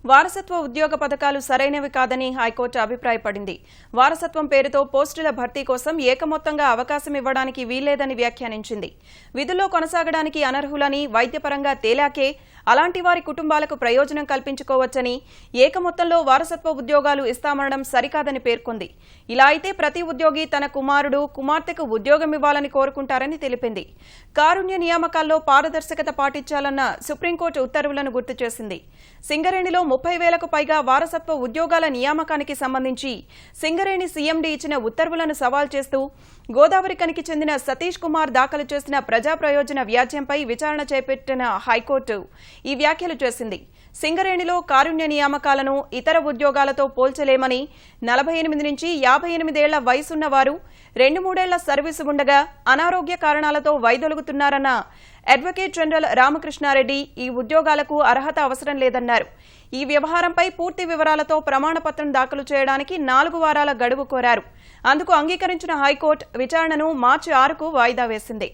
వారసత్వ ఉద్యోగ పథకాలు సరైనవి కాదని హైకోర్టు అభిప్రాయపడింది. వారసత్వం పేరుతో పోస్టుల భర్తీ కోసం ఏకమొత్తంగా అవకాశం ఇవ్వడానికి వీల్లేదని వ్యాఖ్యానించింది. విధుల్లో కొనసాగడానికి అనర్హులని వైద్యపరంగా తేలాకే అలాంటి వారి కుటుంబాలకు ప్రయోజనం కల్పించుకోవచ్చని, ఏకమొత్తంలో వారసత్వ ఉద్యోగాలు ఇస్తామనడం సరికాదని పేర్కొంది. ఇలా అయితే ప్రతి ఉద్యోగి తన కుమారుడు, కుమార్తెకు ఉద్యోగం ఇవ్వాలని కోరుకుంటారని తెలిపింది. కారుణ్య నియామకాల్లో పారదర్శకత పాటించాలన్న సుప్రీంకోర్టు ఉత్తర్వులను గుర్తు చేసింది. సింగరేణిలో 30,000కు పైగా వారసత్వ ఉద్యోగాల నియామకానికి సంబంధించి సింగరేణి సీఎండీ ఇచ్చిన ఉత్తర్వులను సవాల్ చేస్తూ గోదావరిఖనికి చెందిన సతీష్ కుమార్ దాఖలు చేసిన ప్రజా ప్రయోజన వ్యాజ్యంపై విచారణ చేపట్టిన హైకోర్టు ఈ వ్యాఖ్యలు చేసింది. సింగరేణిలో కారుణ్య నియామకాలను ఇతర ఉద్యోగాలతో పోల్చలేమని, 48 నుంచి 58 ఏళ్ల వయసున్న వారు 2-3 ఏళ్ల సర్వీసు ఉండగా అనారోగ్య కారణాలతో వైదొలుగుతున్నారన్న అడ్వకేట్ జనరల్ రామకృష్ణారెడ్డి ఈ ఉద్యోగాలకు అర్హత అవసరం లేదన్నారు. ఈ వ్యవహారంపై పూర్తి వివరాలతో ప్రమాణపత్రం దాఖలు చేయడానికి 4 వారాల గడువు కోరారు. అందుకు అంగీకరించిన హైకోర్టు విచారణను మార్చి 6కు వాయిదా వేసింది.